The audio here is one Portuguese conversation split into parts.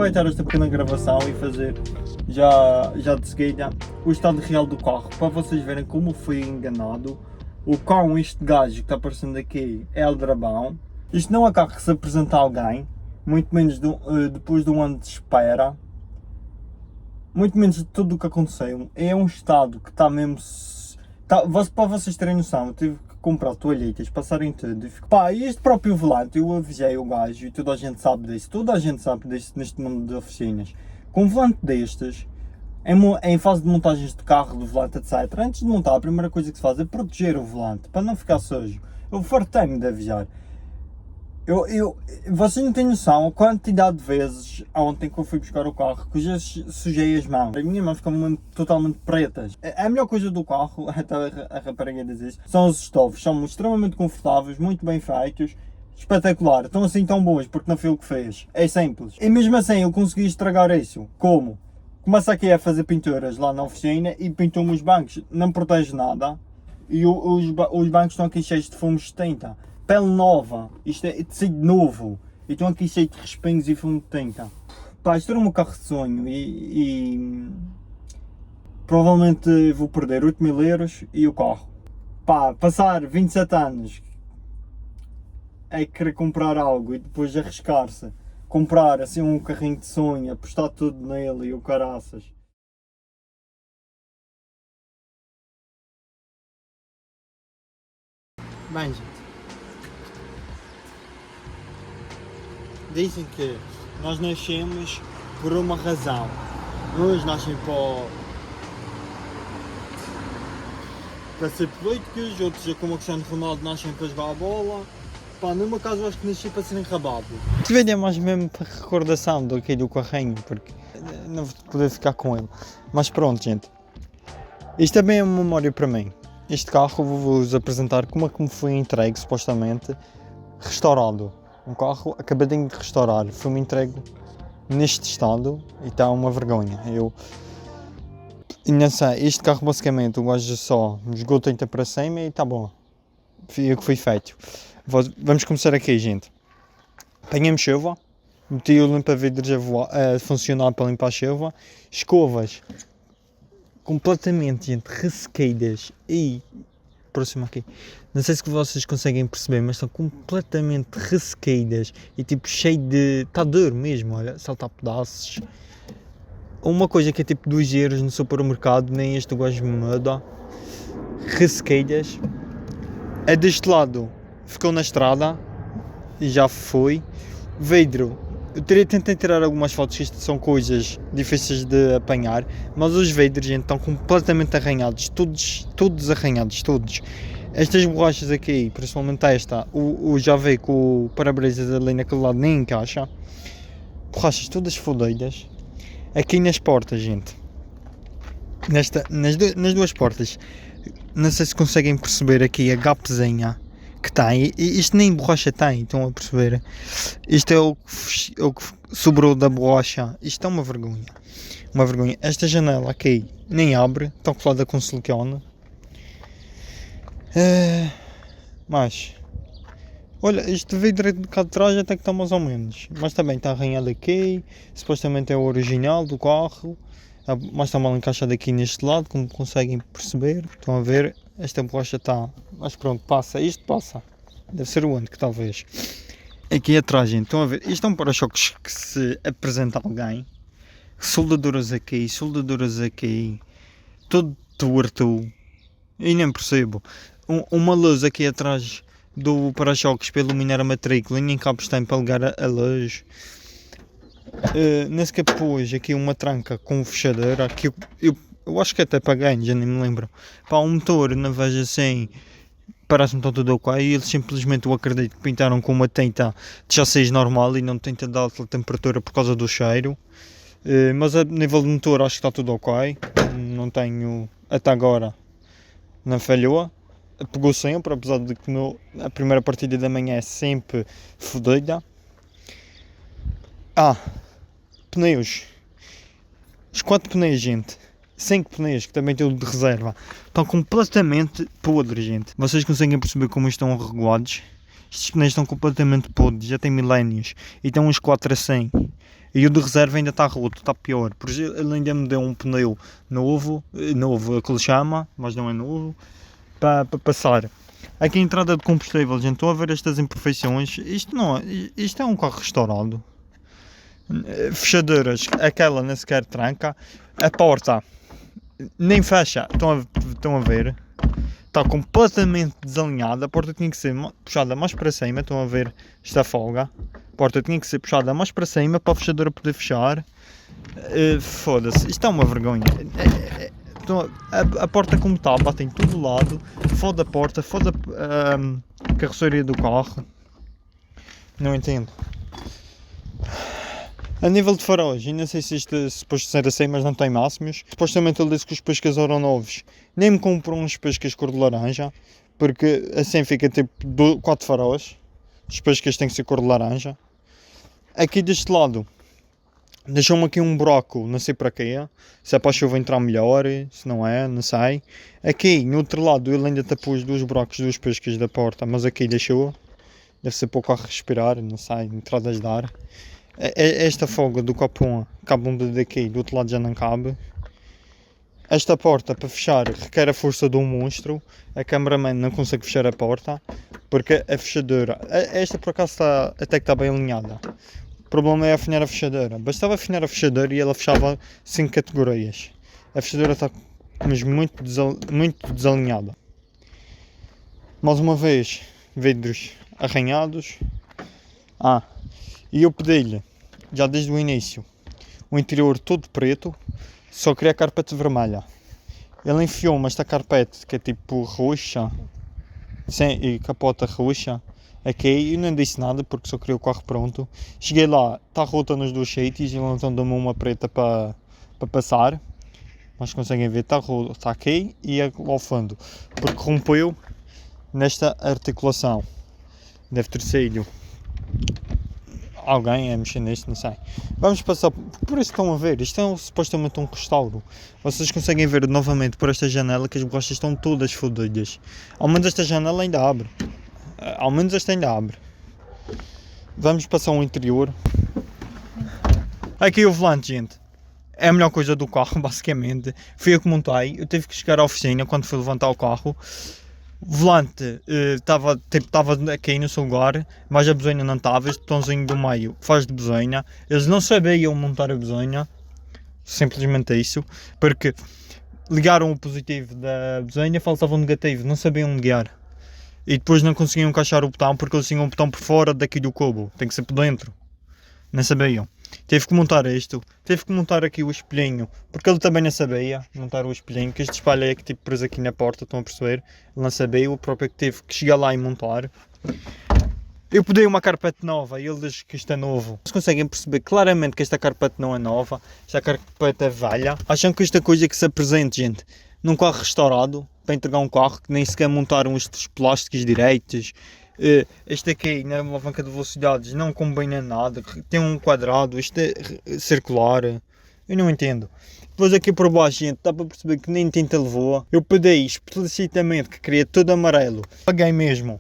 aproveitar esta pequena gravação e fazer já de seguida o estado real do carro, para vocês verem como fui enganado. O carro, este gajo que está aparecendo aqui, é aldrabão. Isto não é carro que se apresenta a alguém, muito menos depois de um ano de espera, muito menos de tudo o que aconteceu. É um estado que está mesmo... para vocês terem noção, eu tive que comprar toalhetas, passarem tudo. E este próprio volante, eu avisei o gajo e toda a gente sabe disso neste mundo de oficinas. Com um volante destes, em fase de montagens de carro, do volante, etc. Antes de montar, a primeira coisa que se faz é proteger o volante, para não ficar sujo. Eu fartei-me de avisar. Vocês não têm noção a quantidade de vezes ontem que eu fui buscar o carro que eu já sujei as mãos. As minhas mãos ficam mesmo totalmente pretas. A melhor coisa do carro, até a rapariga diz isso, são os estofos. São extremamente confortáveis, muito bem feitos. Espetacular, estão assim tão bons porque não foi o que fez. É simples. E mesmo assim eu consegui estragar isso. Como? Começa aqui a fazer pinturas lá na oficina e pintou-me os bancos. Não protege nada. E os bancos estão aqui cheios de fumos de tinta. Pele nova. Isto é tecido novo. E estão aqui cheios de respingos e fumo de tinta. Pá, isto era o meu carro de sonho e provavelmente vou perder 8.000 euros e o carro. Pá, passar 27 anos a querer comprar algo e depois arriscar-se, comprar assim um carrinho de sonho, apostar tudo nele e o caraças. Bem, gente, dizem que nós nascemos por uma razão. Uns nascem para ser políticos, outros, como o Cristiano Ronaldo, nascem para jogar a bola. Pá, no meu caso eu acho que nasci para ser enrabado. Este vídeo é mais mesmo para recordação do carrinho, porque não vou poder ficar com ele. Mas pronto, gente. Isto também é uma memória para mim. Este carro vou-vos apresentar como é que me foi entregue, supostamente, restaurado. Um carro acabadinho de restaurar. Foi-me entregue neste estado e está uma vergonha. Não sei, este carro basicamente o gajo só jogou tinta para cima e está bom. Foi o que foi feito. Vamos começar aqui, gente. Apanhamos chuva, meti o limpa-vidros a funcionar para limpar a chuva, escovas completamente, gente, ressequidas e próximo aqui. Não sei se vocês conseguem perceber, mas estão completamente ressequidas e tipo cheio de... está duro mesmo, olha, saltar pedaços. Uma coisa que é tipo 2 euros no supermercado, nem este gajo me muda. Ressequidas. É deste lado. Ficou na estrada e já foi. Vidro, eu tentei tirar algumas fotos, que isto são coisas difíceis de apanhar, mas os vidros, gente, estão completamente arranhados, todos arranhados, todos. Estas borrachas aqui, principalmente esta, já veio com o para-brisas ali naquele lado, nem encaixa. Borrachas todas fodidas. Aqui nas portas, gente, nas duas portas, não sei se conseguem perceber aqui a gapezinha que tem, e isto nem borracha tem, estão a perceber? Isto é o que sobrou da borracha. Isto é uma vergonha. Esta janela aqui nem abre, está colada com silicone. Mas olha, este vidro de cá de trás até que está mais ou menos, mas também está arranhado aqui. Supostamente é o original do carro, mas está mal encaixado aqui neste lado, como conseguem perceber. Estão a ver? Esta borracha está, mas pronto, isto passa, deve ser o único talvez. Aqui atrás, gente, estão a ver, isto é um para-choques que se apresenta a alguém, soldaduras aqui, todo torto, e nem percebo. Uma luz aqui atrás do para-choques para iluminar a matrícula, e nem cabos tem para ligar a luz. Nesse capuz aqui uma tranca com fechadeira, aqui eu acho que até paguei, já nem me lembro. Pá, um motor, não vejo assim, parece-me que está tudo ok. E eles simplesmente, eu acredito que pintaram com uma tinta de chassis normal e não tinta de alta temperatura por causa do cheiro. Mas a nível de motor acho que está tudo ok. Não tenho, até agora, não falhou. Pegou sempre, apesar de que a primeira partida da manhã é sempre fodida. Pneus. Os 4 pneus, gente. 5 pneus, que também tenho de reserva, estão completamente podres, gente. Vocês conseguem perceber como estão regulados? Estes pneus estão completamente podres, já tem milénios. E estão uns 4 assim. E o de reserva ainda está roto, está pior. Por isso ele ainda me deu um pneu novo, que ele chama, mas não é novo, para passar. Aqui a entrada de combustível, gente, estou a ver estas imperfeições. Isto é um carro restaurado. Fechaduras, aquela nem sequer tranca. A porta nem fecha, estão a ver. Está completamente desalinhada. A porta tinha que ser puxada mais para cima. Estão a ver esta folga. A porta tinha que ser puxada mais para cima para a fechadura poder fechar. Foda-se, isto é uma vergonha. Então, a porta como está, bate em todo lado. Foda a porta, foda a carroceria do carro. Não entendo. A nível de faróis, ainda sei se isto é suposto ser assim, mas não tem máximos. Supostamente ele disse que os pescas eram novos. Nem me comprou uns pescas cor de laranja, porque assim fica tipo 4 faróis. Os pescas têm que ser cor de laranja. Aqui deste lado, deixou-me aqui um buraco, não sei para quê. Se é para a chuva entrar melhor, se não é, não sei. Aqui, no outro lado, ele ainda tapou os 2 buracos dos pescas da porta, mas aqui deixou. Deve ser pouco a respirar, não sei, entradas de ar. Esta folga do capão cabe um daqui, do outro lado já não cabe. Esta porta para fechar requer a força de um monstro. A cameraman não consegue fechar a porta porque a fechadura, esta por acaso até que está bem alinhada. O problema é afinar a fechadura. Bastava afinar a fechadura e ela fechava sem categorias. A fechadura está mesmo muito desalinhada. Mais uma vez, vidros arranhados. E eu pedi-lhe, já desde o início, o interior todo preto, só queria carpete vermelha. Ele enfiou-me esta carpete que é tipo roxa, e capota roxa, aqui, e não disse nada porque só queria o carro pronto. Cheguei lá, está rota nos 2 sítios, e então deu-me uma preta para passar. Mas conseguem ver, está aqui e ao fundo, porque rompeu nesta articulação. Deve ter saído alguém a mexer nisto, não sei. Vamos passar por isso que estão a ver. Isto é supostamente um restauro. Vocês conseguem ver novamente por esta janela que as borrachas estão todas fodidas. Ao menos esta janela ainda abre. Ao menos esta ainda abre. Vamos passar ao interior. Aqui o volante, gente. É a melhor coisa do carro, basicamente. Fui eu que montei. Eu tive que chegar à oficina quando fui levantar o carro. O volante estava aqui no seu lugar, mas a besoina não estava. Este botãozinho do meio faz de besoina. Eles não sabiam montar a besoina, simplesmente isso, porque ligaram o positivo da besoina e faltava o negativo, não sabiam ligar. E depois não conseguiam encaixar o botão porque eles tinham o botão por fora daqui do cubo, tem que ser por dentro. Não sabiam. Tive que montar isto, tive que montar aqui o espelhinho, porque ele também não sabia montar o espelhinho, que este espelho é que tipo preso aqui na porta, estão a perceber? Ele não sabia, o próprio que teve que chegar lá e montar. Eu pedi uma carpete nova e ele diz que isto é novo. Vocês conseguem perceber claramente que esta carpete não é nova, esta carpete é velha. Acham que esta coisa é que se apresente, gente, num carro restaurado, para entregar um carro que nem sequer montaram estes plásticos direitos. Este aqui na alavanca de velocidades não combina nada, tem um quadrado, isto é circular, eu não entendo. Depois aqui por baixo, gente, dá para perceber que nem tinta levou. Eu pedi explicitamente que queria tudo amarelo, paguei mesmo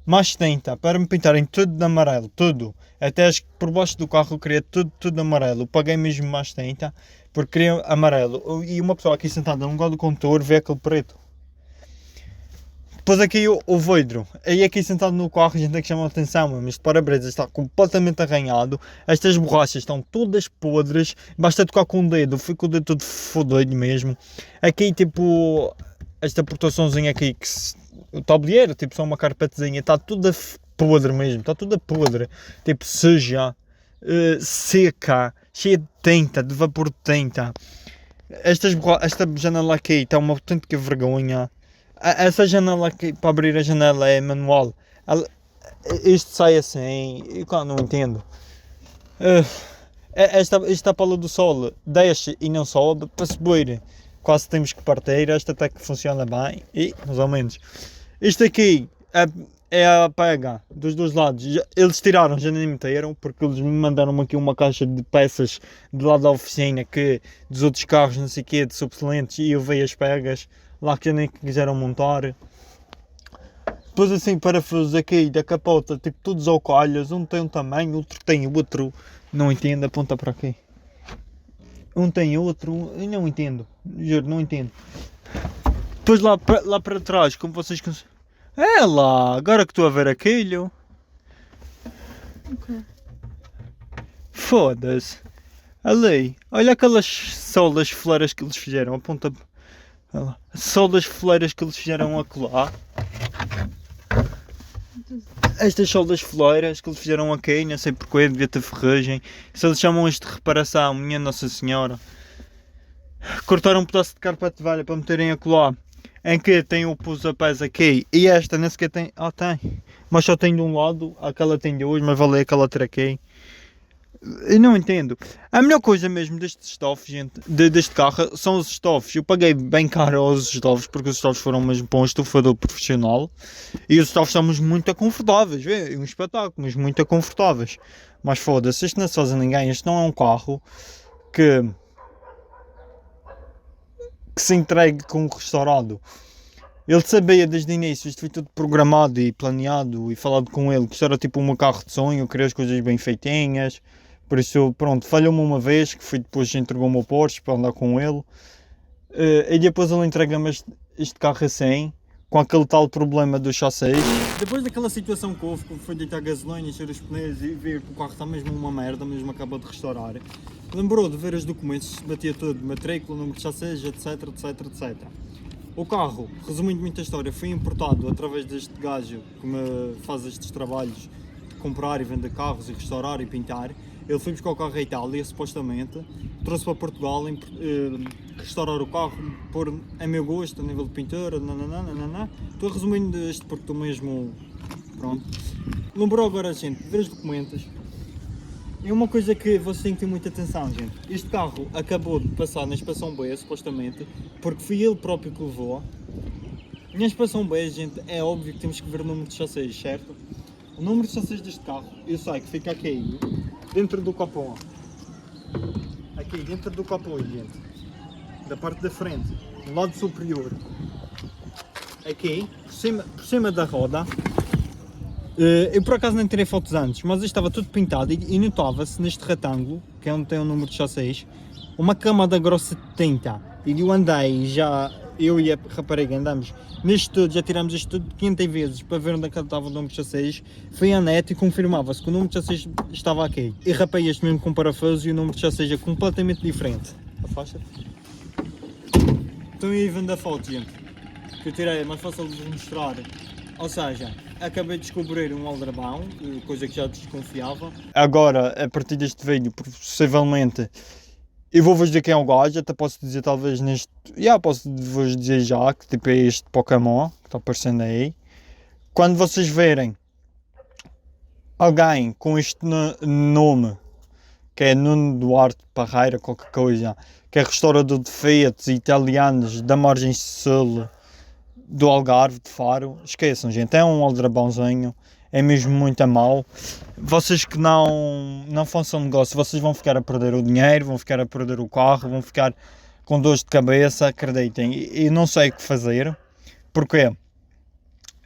mais tinta para me pintarem tudo de amarelo, tudo, até acho que por baixo do carro eu queria tudo amarelo, paguei mesmo mais tinta porque queria amarelo. E uma pessoa aqui sentada no lugar do condutor vê aquele preto. Depois aqui o vidro, aí aqui sentado no carro a gente tem que chamar a atenção, mas este para-brisa está completamente arranhado, estas borrachas estão todas podres, basta tocar com o dedo, fica o dedo todo fodido mesmo. Aqui tipo, esta proteçãozinha aqui, o tabuleiro, tipo só uma carpetezinha, está toda podre mesmo, está toda podre, tipo suja, seca, cheia de tinta, de vapor de tinta. Esta janela aqui está uma autêntica vergonha. Essa janela aqui, para abrir a janela é manual. Isto sai assim, eu não entendo. Esta pala do sol desce e não sobe para subir. Quase temos que partir, esta até que funciona bem, e mais ou menos. Isto aqui é a pega dos 2 lados. Eles tiraram, já nem meteram, porque eles me mandaram aqui uma caixa de peças de lá da oficina que dos outros carros, não sei o que, de subsolentes, e eu veio as pegas lá que já nem quiseram montar. Depois assim parafusos aqui da capota, tipo todos ao calhas, um tem um tamanho, outro tem outro, Não entendo, aponta para aqui. Um tem outro, eu não entendo. Juro, não entendo. Depois lá para trás, como vocês conseguem... É lá, agora que estou a ver aquilo. Ok. Foda-se. Ali, olha aquelas soldas foleiras que eles fizeram. Aponta. Olha lá. Soldas foleiras que eles fizeram acolá. Estas soldas foleiras que eles fizeram aqui, não sei porquê, devia ter ferrugem. Se eles chamam isto de reparação, minha Nossa Senhora. Cortaram um pedaço de carpete de valha para meterem acolá. Em que tem o pousa-pés aqui e esta nem sequer tem. Ah, tem. Mas só tem de um lado, aquela tem de hoje, mas vale aquela ter aqui. Eu não entendo. A melhor coisa mesmo destes estofos, gente, deste carro, são os estofos. Eu paguei bem caro aos estofos, porque os estofos foram mesmo para um estufador profissional. E os estofos são muito confortáveis, é um espetáculo, mas muito confortáveis. Mas foda-se, isto não é só a ninguém, isto não é um carro que se entregue com um restaurado. Ele sabia desde o início, isto foi tudo programado e planeado e falado com ele, que isto era tipo um carro de sonho, eu queria as coisas bem feitinhas. Por isso, pronto, falhou-me uma vez, que foi depois entregou-me o Porsche para andar com ele. E depois ele entrega-me este carro assim, com aquele tal problema do chassi. Depois daquela situação que houve, que foi deitar gasolina, encher os pneus e ver que o carro está mesmo uma merda, mesmo acaba de restaurar, lembrou de ver os documentos, batia tudo, matrícula, número de chassi, etc, etc, etc. O carro, resumindo muito a história, foi importado através deste gajo que me faz estes trabalhos de comprar e vender carros e restaurar e pintar. Ele foi buscar o carro à Itália, supostamente, trouxe para Portugal, restaurar o carro, pôr a meu gosto, a nível de pintura, nananana. Estou resumindo isto porque estou mesmo... pronto. Lembrou agora, gente, de ver os documentos. É uma coisa que vocês têm que ter muita atenção, gente. Este carro acabou de passar na inspeção B, supostamente, porque foi ele próprio que levou. Na inspeção B, gente, é óbvio que temos que ver o número de chassis, certo? O número de chassis deste carro, eu sei que fica aqui, dentro do capô. Aqui, dentro do capô, gente. Da parte da frente, do lado superior. Aqui, por cima da roda. Eu por acaso nem tirei fotos antes, mas isto estava tudo pintado e notava-se neste retângulo, que é onde tem o número de chassis, uma camada grossa de tinta. E eu andei já, eu e a rapariga andamos nisto tudo, já tiramos isto tudo 500 vezes para ver onde é que estava o número de chassis. Fui à net e confirmava-se que o número de chassis estava aqui. E rapei este mesmo com parafuso e o número de chassis é completamente diferente. Afasta-te. Então aí vendo a foto, gente, que eu tirei, é mais fácil de vos mostrar. Ou seja, acabei de descobrir um aldrabão, coisa que já desconfiava. Agora, a partir deste vídeo, possivelmente, eu vou-vos dizer quem é o gajo, até posso dizer talvez neste... posso-vos dizer já, que tipo é este Pokémon, que está aparecendo aí. Quando vocês verem alguém com este nome, que é Nuno Duarte Parreira, qualquer coisa, que é restaurador de Fiat italianos da margem sul do Algarve, de Faro, esqueçam, gente, é um aldrabãozinho, é mesmo muito a mal. Vocês que não façam negócio, vocês vão ficar a perder o dinheiro, vão ficar a perder o carro, vão ficar com dores de cabeça, acreditem, e não sei o que fazer. Porquê?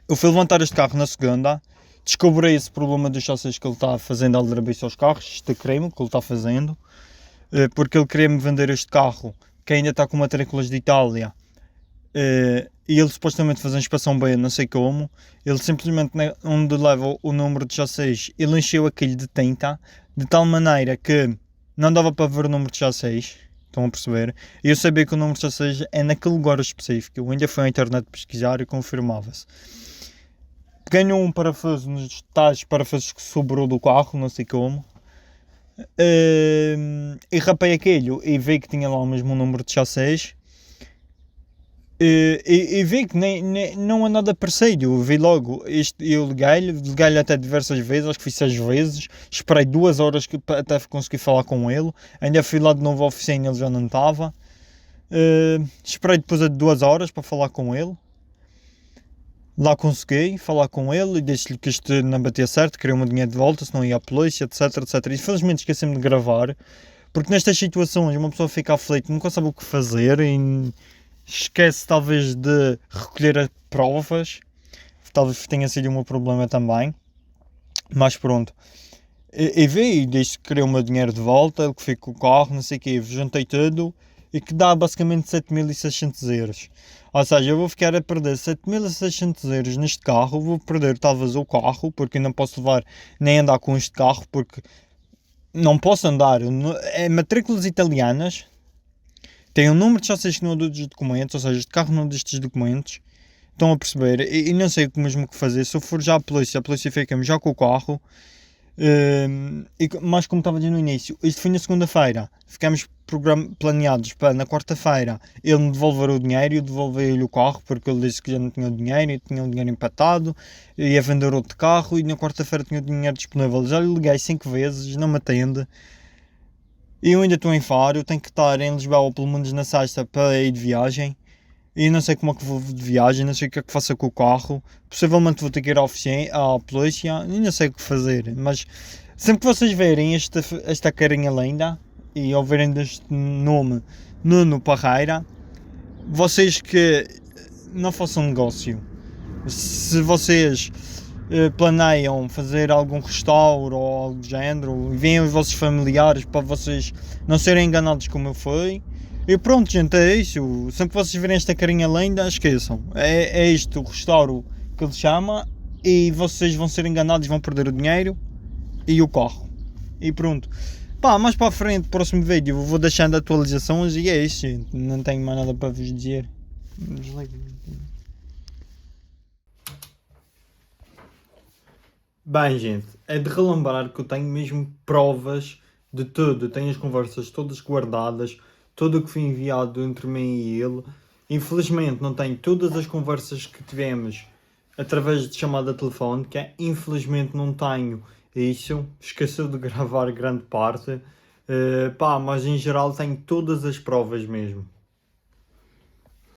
Eu fui levantar este carro na segunda, descobri esse problema dos chassis que ele está fazendo aldrabice aos carros, este crime que ele está fazendo, porque ele queria-me vender este carro, que ainda está com matrículas de Itália, e ele supostamente faz a inspeção B, não sei como, ele simplesmente, onde leva o número de chassis, ele encheu aquilo de tinta, de tal maneira que não dava para ver o número de chassis, estão a perceber? E eu sabia que o número de chassis é naquele lugar específico, eu ainda fui à internet pesquisar e confirmava-se. Ganhou um parafuso nos tais parafusos que sobrou do carro, não sei como, e rapei aquilo e vi que tinha lá o mesmo número de chassis. E vi que não é nada parecido, eu vi logo, eu liguei-lhe até diversas vezes, acho que fiz 6 vezes, esperei 2 horas até conseguir falar com ele, ainda fui lá de novo à oficina, ele já não estava, esperei depois de 2 horas para falar com ele, lá consegui falar com ele e disse-lhe que isto não batia certo, queria o meu dinheiro de volta, se não ia à polícia, etc, etc, e infelizmente esqueci-me de gravar, porque nestas situações uma pessoa fica aflita, nunca sabe o que fazer e... esquece talvez de recolher as provas, talvez tenha sido o meu problema também, mas pronto. E vi, e disse que queria o meu dinheiro de volta, que fico com o carro, não sei o quê, juntei tudo e que dá basicamente 7.600 euros. Ou seja, eu vou ficar a perder 7.600 euros neste carro, vou perder talvez o carro, porque eu não posso levar nem andar com este carro, porque não posso andar. É matrículas italianas, tem um número de chassis que não é dos documentos, ou seja, este carro não é destes documentos. Estão a perceber? E não sei mesmo o que fazer. Se eu for já à polícia, a polícia fica-me já com o carro. Mas como estava a dizer no início, isto foi na segunda-feira. Ficámos planeados para na quarta-feira ele me devolver o dinheiro e eu devolver-lhe o carro, porque ele disse que já não tinha o dinheiro e tinha o dinheiro empatado, ia vender outro carro e na quarta-feira tinha o dinheiro disponível. Já lhe liguei 5 vezes, não me atende. E eu ainda estou em Faro, eu tenho que estar em Lisboa pelo menos na sexta para ir de viagem. E não sei como é que vou de viagem, não sei o que é que faço com o carro. Possivelmente vou ter que ir à polícia, e não sei o que fazer. Mas sempre que vocês verem esta carinha linda e ouvirem deste nome Nuno Parreira, vocês que não façam negócio. Se vocês planeiam fazer algum restauro ou algo do género, enviem os vossos familiares para vocês não serem enganados como eu fui. E pronto, gente, é isso. Sempre que vocês verem esta carinha linda, esqueçam. É isto o restauro que ele chama e vocês vão ser enganados, vão perder o dinheiro e o carro. E pronto. Pá, mais para a frente, próximo vídeo, vou deixando atualizações e é isso, gente. Não tenho mais nada para vos dizer. Bem, gente, é de relembrar que eu tenho mesmo provas de tudo. Eu tenho as conversas todas guardadas, tudo o que foi enviado entre mim e ele. Infelizmente não tenho todas as conversas que tivemos através de chamada telefónica. Infelizmente não tenho isso. Esqueceu de gravar grande parte. Pá, mas em geral tenho todas as provas mesmo.